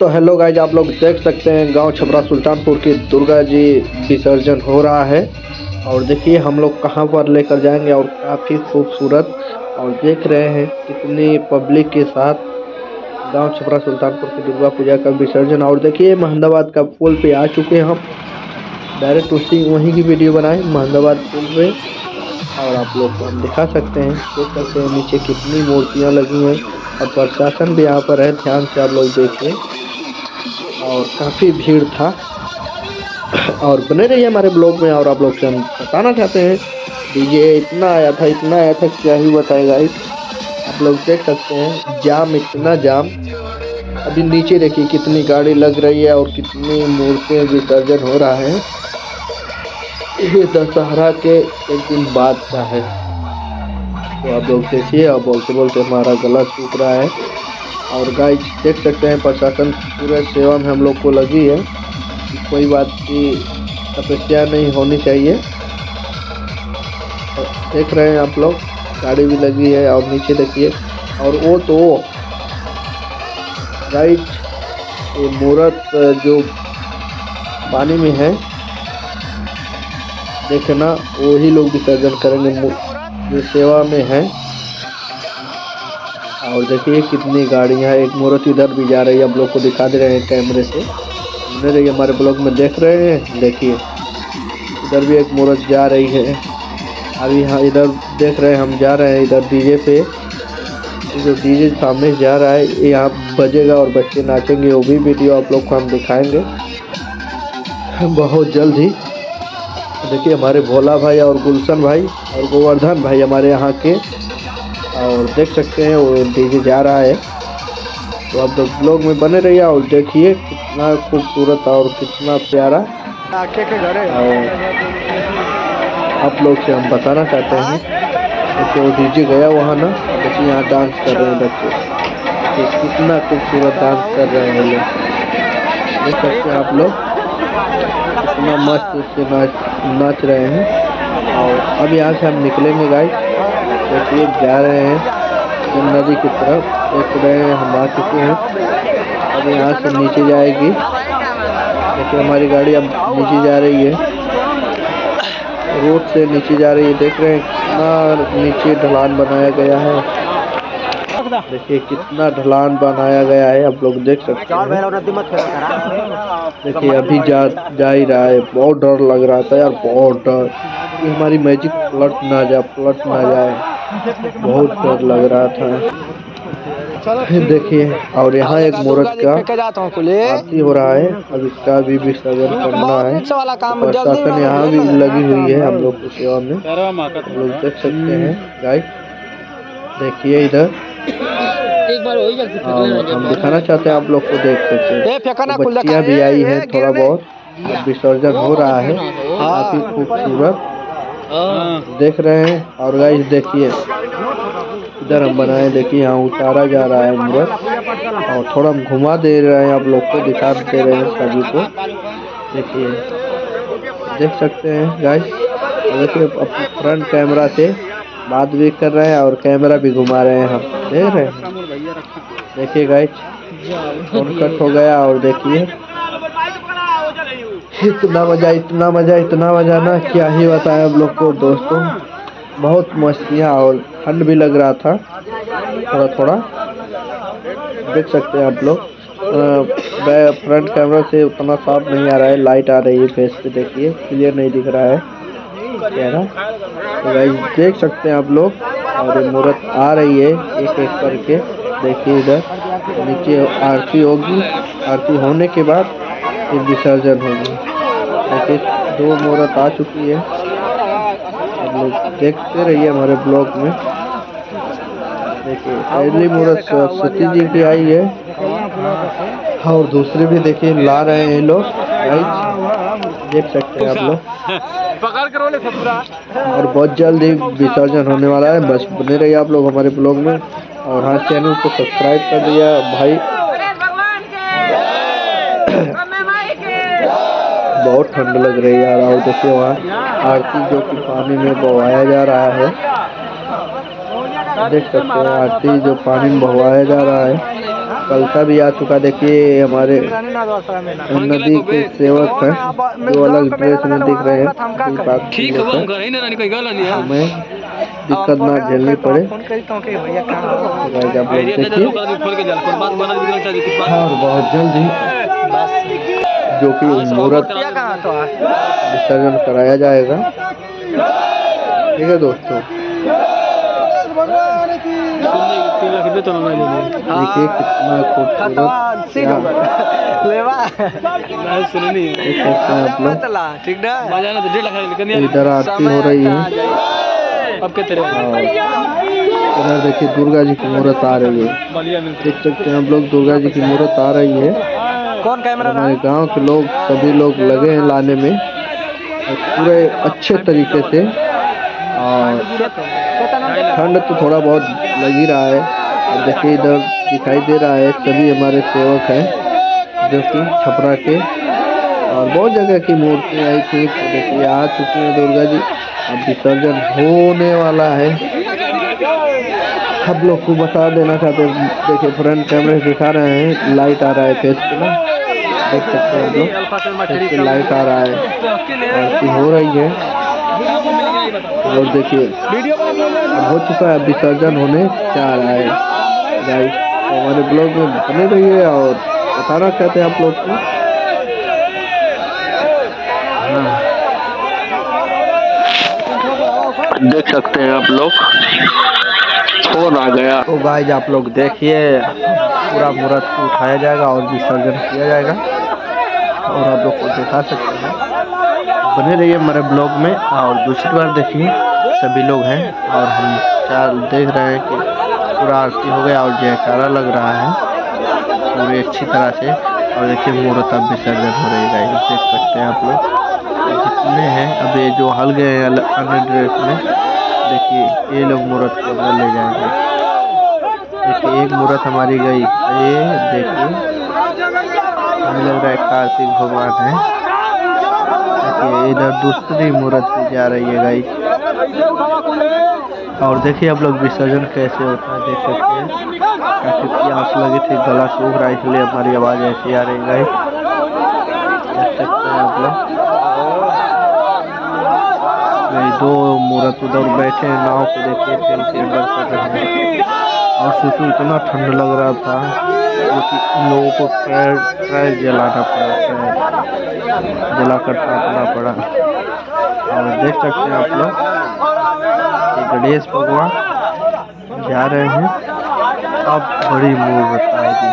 तो hello guys, आप लोग देख सकते हैं गांव छपरा सुल्तानपुर की दुर्गा जी विसर्जन हो रहा है। और देखिए हम लोग कहां पर लेकर जाएंगे और काफ़ी खूबसूरत। और देख रहे हैं कितनी पब्लिक के साथ गांव छपरा सुल्तानपुर की दुर्गा पूजा का विसर्जन। और देखिए महमदाबाद का पुल पे आ चुके हैं हम। डायरेक्ट उसी वहीं की वीडियो बनाए महमदाबाद पुल पे। और आप लोग को हम दिखा सकते हैं, देख सकते हैं नीचे कितनी मूर्तियां लगी हैं। और प्रशासन भी यहाँ पर है, ध्यान से आप लोग देखिए। और काफ़ी भीड़ था। और बने रहिए हमारे ब्लॉग में। और आप लोग से हम बताना चाहते हैं, डीजे इतना आया था क्या ही बताए गाइस। आप लोग देख सकते हैं जाम, इतना जाम। अभी नीचे देखिए कितनी गाड़ी लग रही है और कितनी मूर्तियां विसर्जन हो रहा है। ये दशहरा के एक दिन बाद का है। तो आप लोग देखिए, और बोलते बोलते हमारा गला सूख रहा है। और गाइस देख सकते हैं प्रशासन पूरे सेवा में हम लोग को लगी है। कोई बात की तपस्या नहीं होनी चाहिए। देख रहे हैं आप लोग, गाड़ी भी लगी है। और नीचे देखिए, और वो तो गाइस ये मूर्त जो पानी में है, देखना वही लोग विसर्जन करेंगे जो सेवा में है। और देखिए कितनी गाड़ियां, एक मूर्त इधर भी जा रही है, आप लोग को दिखा दे रहे हैं कैमरे से। बने रहिए हमारे ब्लॉग में, देख रहे हैं। देखिए इधर भी एक मूर्त जा रही है। अभी हाँ इधर देख रहे हैं, हम जा रहे हैं इधर डीजे पे। जो डीजे सामने जा रहा है यहाँ बजेगा और बच्चे नाचेंगे, वो भी वीडियो आप लोग को हम दिखाएंगे बहुत जल्द ही। देखिए हमारे भोला भाई और गुलशन भाई और गोवर्धन भाई हमारे यहाँ के। और देख सकते हैं वो डीजे जा रहा है। तो आप लोग ब्लॉग में बने रहिए और देखिए कितना खूबसूरत और कितना प्यारा। और आप लोग से हम बताना चाहते हैं, देखिए वो डीजे गया वहाँ ना, देखिए यहाँ डांस कर रहे हैं बच्चे। देखिए कितना खूबसूरत डांस कर रहे हैं लोग, देख सकते हैं आप लोग कितना मस्त से नाच रहे हैं। और अब यहाँ से हम निकलेंगे गाइस। देखिए जा रहे हैं नदी की तरफ, देख रहे हैं हम आ चुके हैं। अब यहाँ से नीचे जाएगी। देखिए हमारी गाड़ी अब नीचे जा रही है, रोड से नीचे जा रही है। देख रहे हैं कितना नीचे ढलान बनाया गया है। देखिए कितना ढलान बनाया गया है, आप लोग देख सकते हैं। देखिए अभी जा ही रहा है। बहुत डर लग रहा था यार, बहुत डर कि हमारी मैजिक पलट ना जाए। बहुत डर लग रहा था। देखिए और यहाँ एक मूर्त का आरती हो रहा है, अब इसका भी विसर्जन करना है। प्रशासन यहाँ भी लगी हुई है हम लोग की सेवा में, हम लोग देख सकते हैं गाइस। देखिए इधर हम दिखाना चाहते हैं आप लोग को, देख सकते हैं बच्चियाँ भी आई है थोड़ा बहुत। विसर्जन हो रहा है, काफी खूबसूरत देख रहे हैं। और गाइस देखिए इधर हम बनाए, देखिए यहाँ उतारा जा रहा है मूर्त। और थोड़ा हम घुमा दे रहे हैं, आप लोग को दिखा दे रहे हैं सभी को। देखिए देख सकते हैं गाइस। देखिए अपने फ्रंट कैमरा से बात भी कर रहे हैं और कैमरा भी घुमा रहे हैं, हम देख रहे हैं। देखिए गाइस फोन कट हो गया। और देखिए इतना मजा ना, क्या ही बताएं आप लोग को दोस्तों। बहुत मस्तियाँ और ठंड भी लग रहा था थोड़ा। देख सकते हैं आप लोग, फ्रंट कैमरा से उतना साफ नहीं आ रहा है, लाइट आ रही है फेस पे। देखिए क्लियर नहीं दिख रहा है चेहरा। तो गाइस देख सकते हैं आप लोग। और ये मूर्त आ रही है एक एक करके। देखिए इधर नीचे आरती होगी, आरती होने के बाद फिर विसर्जन होगी। देखिए 2 मूर्त आ चुकी है, आप लोग देखते रहिए हमारे ब्लॉग में। देखिए पहली मूर्त सरस्वती जी की आई है, और दूसरी भी देखिए ला रहे हैं लोग गाइस, देख सकते हैं आप लोग। और बहुत जल्द ही विसर्जन होने वाला है, बस बने रहिए आप लोग हमारे ब्लॉग में। और हाँ चैनल को सब्सक्राइब कर दिया भाई। बहुत ठंड लग रही है यार। और देखिए वहाँ आरती जो कि पानी में बहाया जा रहा है, देख सकते हैं आरती जो पानी में बहाया जा रहा है। कलसा भी आ चुका। देखिए हमारे नदी के सेवक हैं जो अलग ड्रेस में दिख रहे हैं। हमें दिक्कत ना झेलनी पड़े। आप लोग देखिए और बहुत जल्द ही जो कि मुहूर्त विसर्जन कराया जाएगा। ठीक है दोस्तों, देखिए कितना खूबसूरत इधर आरती हो रही है। इधर देखिए दुर्गा जी की मूर्त आ रही है। देख सकते हैं आप लोग, दुर्गा जी की मूर्त आ रही है। हमारे गांव के लोग सभी लोग लगे हैं लाने में पूरे अच्छे तरीके से। और ठंड तो थोड़ा बहुत लग ही रहा है। और देखिए इधर दिखाई दे रहा है सभी हमारे सेवक हैं जो कि छपरा के, और बहुत जगह की मूर्ति आई थी। तो देखिए आ चुकी है दुर्गा जी। अब विसर्जन होने वाला है। सब लोग को बता देना चाहते हैं। देखिए फ्रंट कैमरे से दिखा रहे हैं, लाइट आ रहा है फेस पे ना, देख सकते हैं आप लोग, पे लाइट आ रहा है, आरती हो रही है। और देखिए हो चुका है, विसर्जन होने जा रहा है गाइस। तो हमारे ब्लॉग में बने रहिए और बताना चाहते हैं आप लोग को। देख सकते हैं आप लोग, फोन आ गया। तो गाइस आप लोग देखिए पूरा मूर्त को उठाया जाएगा और विसर्जन किया जाएगा, और आप लोग को दिखा सकते हैं। बने रहिए हमारे ब्लॉग में। और दूसरी बार देखिए सभी लोग हैं और हम चार देख रहे हैं कि पूरा आरती हो गया और जयकारा लग रहा है पूरी अच्छी तरह से। और देखिए मूर्त अब विसर्जन हो रही है, देख सकते हैं आप लोग जितने हैं। अब ये जो हल गए हैं अन्य ड्रेस में, देखिए ये लोग मूर्त को अंदर ले जाएंगे। देखिए एक मूर्त हमारी गई, ये देखिए हमें लग रहा है कार्तिक भगवान है। देखिए इधर दूसरी मूर्त भी जा रही है गाइस। और देखिए आप लोग विसर्जन कैसे होता है, देख सकते हैं। काफी प्यास लगी थी, गला सूख रहा है, इसलिए हमारी आवाज ऐसी आ रही है गाइस, देख सकते हैं आप लोग। दो मूर्त उधर बैठे हैं नाव पे, देखिए तेल के अंदर कर रहे हैं। और सुसु इतना ठंड लग रहा था क्योंकि इन लोगों को पैर जलाना पड़ा, जलाकर तापना पड़ा। और देख सकते हैं आप लोग गणेश भगवान जा रहे हैं। अब बड़ी मूर्त आएगी,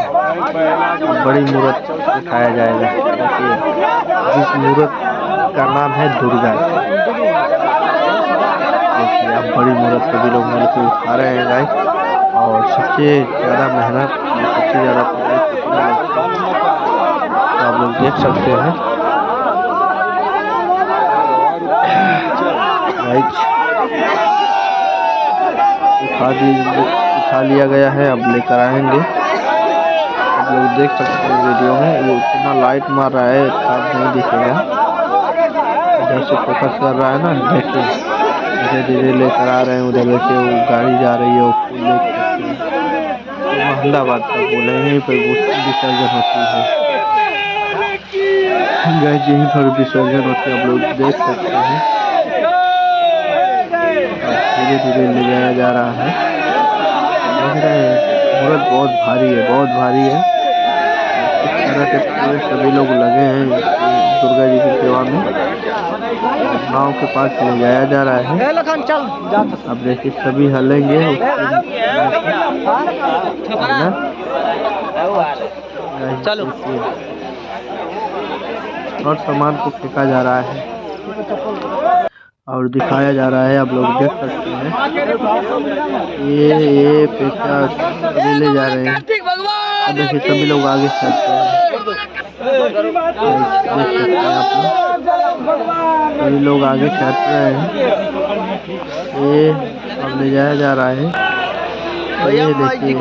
अब बड़ी मूर्त उठाया जाएगा। देखिए जिस मूर्त का नाम है दुर्गा। देखिए अब बड़ी मूर्त सभी लोग मिलकर उठा रहे हैं गाइस। और सबसे ज़्यादा मेहनत, सबसे ज़्यादा आप लोग देख सकते हैं गाइस। उठा लिया गया है, अब लेकर आएंगे। आप लोग देख सकते हैं वीडियो में, वो इतना लाइट मार रहा है साफ नहीं दिखेगा, इधर से फोकस कर रहा है ना। देखिए धीरे धीरे लेकर आ रहे हैं, उधर देखिए वो गाड़ी जा रही है, वो फूल देख सकते हैं। अहमदाबाद का पुल है, यहीं पर विसर्जन होती है गाइस, यहीं पर विसर्जन होती है, आप लोग देख सकते हैं। धीरे धीरे ले जाया जा रहा है, देख रहे हैं। मूर्त बहुत भारी है, बहुत भारी है। इस तरह के पूरे सभी लोग लगे हैं दुर्गा जी की सेवा में। नाव के पास ले जाया जा रहा है। अब देखिए सभी हलेंगे चलो, और सामान को फेंका जा रहा है और दिखाया जा रहा है, आप लोग देख सकते हैं। ये फेंका ले जा रहे हैं। अब देखिए सभी लोग आगे चलते हैं, देख सकते हैं आप लोग, सभी लोग आगे चल रहे हैं। ये अब ले जाया जा रहा है। ये देखिए